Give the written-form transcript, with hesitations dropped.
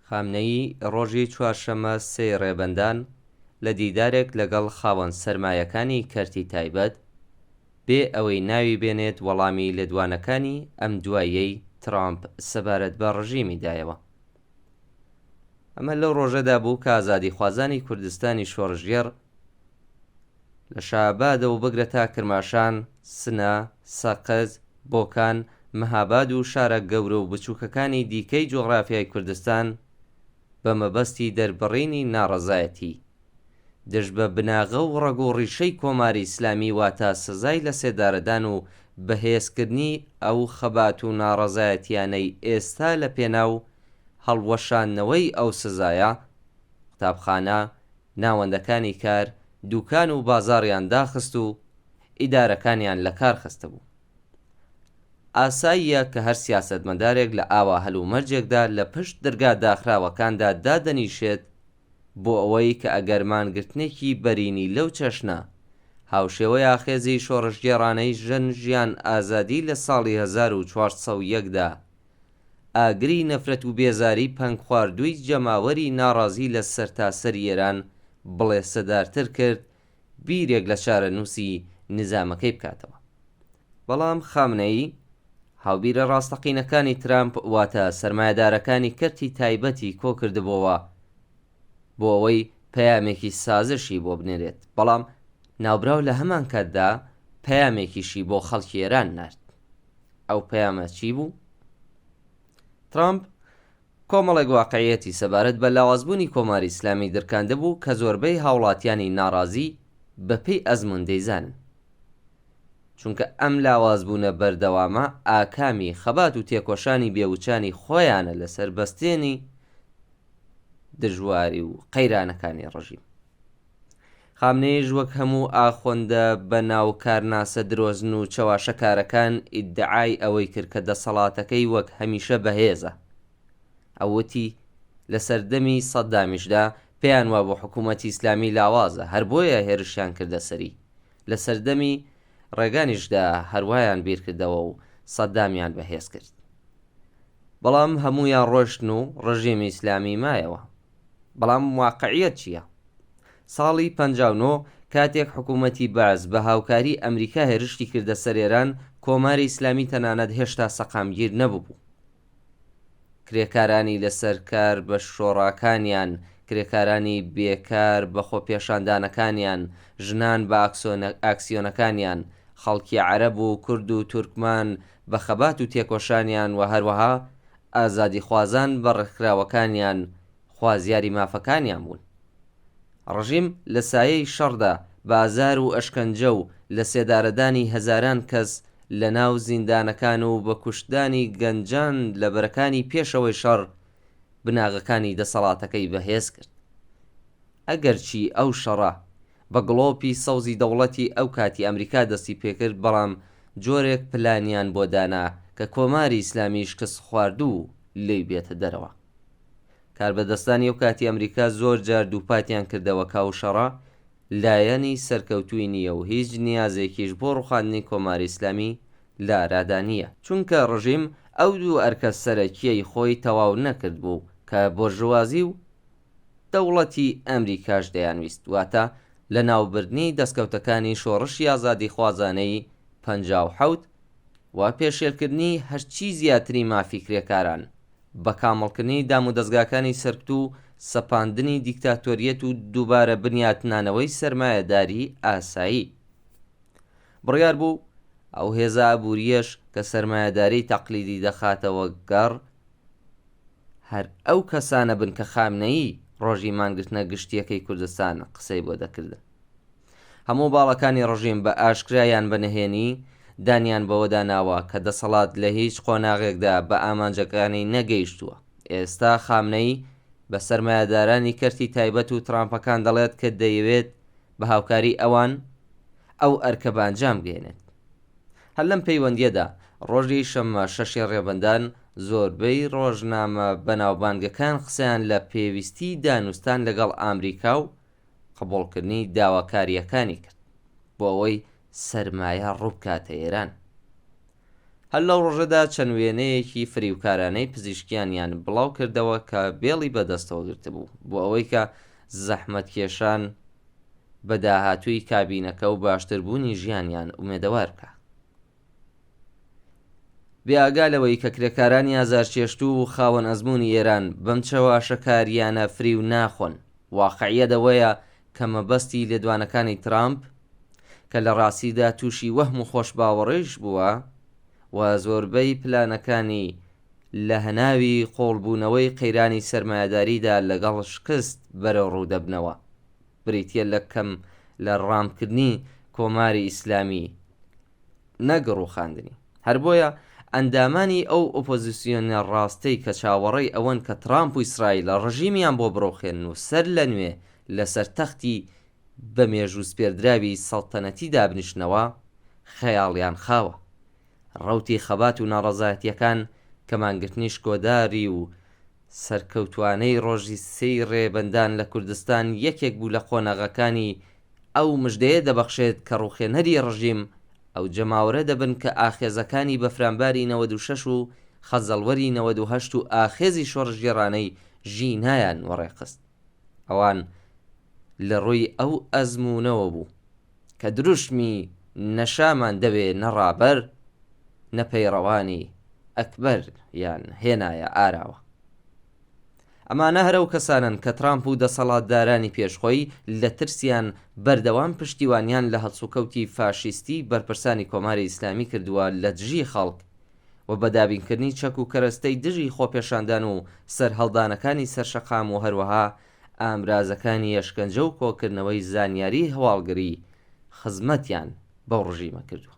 خامنەیی ڕۆژی چوارشەممە 3 ڕێبەندان لە دیدارێک لەگەڵ خاوەن سەرمایەکانی کەرتی تایبەت بێ ئەوەی ناوی بێنێت وەڵامی لێدوانەکانی ئەم دواییەی ترامپ سەبارەت بە ڕژیمی دایەوە. ئەمە لەو ڕۆژەدا بوو کە ئازادیخوازانی کوردستانی شۆڕژێر لە شابادەوە بگرە تا کرماشان، سنە، سەقەز، بۆکان، مەهاباد و شارە گەورە و بچووکەکانی دیکەی جۆغرافیای کوردستان بە مەبەستی دەربڕینی ناڕەزایەتی دژ بە بناغە و ڕەگۆڕیشەی کۆماری ئیسلامی واتە سزای لە سێدارەدان و بەهێزکردنی ئەو خەبات و ناڕەزایەتیانەی ئێستا لە پێناو هەڵوەشاندنەوەی ئەو سزایە قوتابخانە، ناوەندەکانی کار، دوکان و بازاڕیان داخست و ئیدارەکانیان لە کار خستە بوو. ئاساییە کە هەر سیاسەتمەدارێک لە ئاوا هەلومەرجێکدا لە پشت دەرگا داخراوەکاندا دادەنیشێت بۆ ئەوەی کە ئەگەرمانگرتنێکی بەرینی لەو چەشنە هاوشێوەی ئاخێزی شۆڕژگێڕانەی ژن ئازادی لە ساڵی 1401دا ئاگری نەفرەت و بێزاری پەنگ خواردووی جەماوەری ناڕازی لە سەرتاسەر ئێران بڵێ سەدارتر کرد بیرێک لە چارەنووسی نزامەکەی بکاتەوە. بەڵام خامنەیی هاوبیرە ڕاستەقینەکانی ترامپ واتە سەرمایەدارەکانی کەرتی تایبەتی کۆ کردبووەوە بۆ ئەوەی پەیامێکی سازشی بۆ بنێرێت، بەڵام ناوبراو لە هەمان کاتدا پەیامێکیشی بۆ خەڵکی ئێران نارد. ئەو پەیامە چی بوو؟ ترامپ کۆمەڵێک واقعیەتی سەبارەت بە لاوازبوونی کۆماری ئیسلامی دەرکاندە بوو کە زۆربەی هاوڵاتیانی ناڕازی بەپێی ئەزمون دەیزانن، چونکە ئەم لاوازبوونە بەردەوامە ئاکامی خەبات و تێکۆشانی بێوچانی خۆیانە لەسەر بەستێنی دژواری و قەیرانەکانی ڕژیم. خامنەیش وەک هەموو ئاخۆندە بە ناو کارناسە درۆزن و چەواشەکارەکان ئیدعای ئەوەی کرد کە دەسەڵاتەکەی وەک هەمیشە بەهێزە. ئەوەتی لە سەردەمی سەددامیشدا پێیان وا بۆ حکوومەتی ئیسلامی لاوازە، هەر بۆیە هێرشیان کردە سەری. لە سەردەمی ڕێگانیشدا هەروایان بیرکردەوە و سەددامیان بەهێز کرد. بەڵام هەمویان ڕۆشتن و ڕژیمی ئیسلامی مایەوە. بەڵام واقعیەت چییە؟ ساڵی 59 کاتێک حکوومەتی باز بە هاوکاری ئەمریکا هێرشی کردە سەر ئێران، کۆماری ئیسلامی تەنانەت هێشتا سەقامگیر نەبوو. کرێکارانی لەسەر کار بە شۆڕاکانیان، کرێکارانی بێکار بە خۆپێشاندانەکانیان، ژنان بە ئاکسیۆنەکانیان، خەڵکی عەرەب و کورد و تورکمان بە خەبات و تێکۆشانیان و هەروەها ئازادی خوازان بە ڕێکخراوەکانیان خوازیاری مافەکانیان بوون. ڕژیم لە سایەی شەڕدا بازار و ئەشکەنجە و لە سێدارەدانی هەزاران کەس لە ناو زیندانەکان و بە کوشتانی گەنجان لە بەرەکانی پێشەوەی شەڕ بناغەکانی دەسەڵاتەکەی بەهێز کرد. ئەگەرچی ئەو شەڕە بە گڵۆپی سەوزی دەوڵەتی ئەو کاتی ئەمریکا دەستی پێکرد، بەڵام جۆرێک پلانیان بۆ دانا کە کۆماری ئیسلامی شکست خواردوو لێی بێتە دەرەوە. کاربەدەستانی ئەو کاتی ئەمریکا زۆر جار دووپاتیان کردەوە کاو شەڕە لایەنی سەرکەوتووی نییە و هیچ نیازێکیش بۆ ڕوخاندنی کۆماری ئیسلامی لارادا نییە، چونکە ڕژیم ئەو دوو ئەرکە سەرەکیەی خۆی تەواو نەکرد بوو کە بۆرژوازی و دەوڵەتی ئەمریکاش دەیانویست، واتە لە ناوبردنی دەستکەوتەکانی شۆڕشی ئازادی خوازانەی 57 و پێشێلکردنی هەرچی زیاتری مافی کرێکاران، بە کامەڵکردنی دام و دەستگاکانی سەرکت و سەپاندنی دیکتاتۆریەت و دووبارە بنیاتنانەوەی سەرمایەداری ئاسایی. بڕیار بوو ئەو هێزە ئابووریەش کە سەرمایەداری تەقلیدی دەخاتەوە گەڕ هەر ئەو کەسانە بن کە خامنەیی ڕۆژی مانگرتنە گشتیەکەی کوردستان قسەی بۆ دەکردن. هەموو باڵەکانی ڕژیم بە ئاشکرایان بەنهێنی دانیان بەوە داناوە کە دەسەڵات لە هیچ قۆناغێکدا بە ئامانجەکانی نەگەیشتووە. ئێستا خامنەیی بە سەرمایەدارانی کەرتی تایبەت و ترامپەکان دەڵێت کە دەیەوێت بە هاوکاری ئەوان ئەو ئەرکە بانجام بگێنێت. هەر لەم پەیوەندیەدا ڕۆژی شەممە 6 ڕێبەندان زۆربەی ڕۆژنامە بەناوبانگەکان قسەیان لە پێویستی دانوستان لەگەڵ ئامریکا و قبوڵکردنی داواکاریەکانی کرد بۆ ئەوەی سەرمایە ڕووبکاتە ئێران. هەر لەو ڕۆژەدا چەند وێنەیەکی فریوکارانەی پزیشکیانیان بڵاو کردەوە کە بێڵی بەدەستەوە گرتبوو بۆ ئەوەی کە زەحمەتکێشان بە داهاتووی کابینەکە و باشتربوونی ژیانیان ئومێدەوار بکە. بێئاگا لەوەی کە کرێکارانی ئازارکێشتوو و خاوەن ئەزموونی ئێران بەم چەواشەکاریانە فریو ناخۆن، واقعیەت ئەوەیە کە مەبەستی لێدوانەکانی ترامپ کە لە ڕاستیدا تووشی وەهم و خۆشباوەڕێژ بووە و زۆربەی پلانەکانی لە هەناوی قۆڵبوونەوەی قەیرانی سەرمایەداریدا لەگەڵ شکست بەرەو ڕوودەبنەوە، بریتیە لە کەم لە ڕامکردنی کۆماری ئیسلامی نەک ڕووخاندنی. هەر بۆیە ئەندامانی ئەو ئۆپۆزیسیۆنە ڕاستەی کە چاوەڕێی ئەوەن کە ترامپ و ئیسرائیل ڕژیمیان بۆ بڕۆخێن و سەر لە نوێ لەسەر تەختی بە مێژوو سپێردراوی سەڵتەنەتی دابنیشنەوە خەیاڵیان خاوە. ڕەوتی خەبات و ناڕەزایەتیەکان کەمانگرتنی شکۆداری و سەرکەوتوانەی ڕۆژی سەی ڕێبەندان لە کوردستان یەکێک بوو لە قۆناغەکانی ئەو مژدەیە دەبەخشێت کە ڕوخێنەری ڕژیم ئەو جەماوەرە دەبن کە ئاخێزەکانی بەفرامباری 96 و خەزەڵوەری 98 و ئاخێزی شۆڕژگێڕانەی ژینایان وەڕێخست. ئەوان لە ڕووی ئەو ئەزموونەوە بوو کە دروشمی نەشامان دەوێ نەڕابەر نەپەیڕەوانی ئەکبەر یان هێنایە ئاراوە. ئەمانە هەرە و کەسانن کە ترامپ و دەسەڵاتدارانی پێشخۆی لە ترسیان بەردەوام پشتیوانیان لە هەڵسوکەوتی فاشیستی بەرپرسانی کۆماری ئیسلامی کردووە لە دژی خەڵک و بەدابینکردنی چەک و کەرەستەی دژی خۆپێشاندان و سەرهەڵدانەکانی سەرشەقام و هەروەها ئامرازەکانی ئەشکەنجە و کۆکردنەوەی زانیاری هەواڵگری خزمەتیان بەو ڕژیمە کردووە.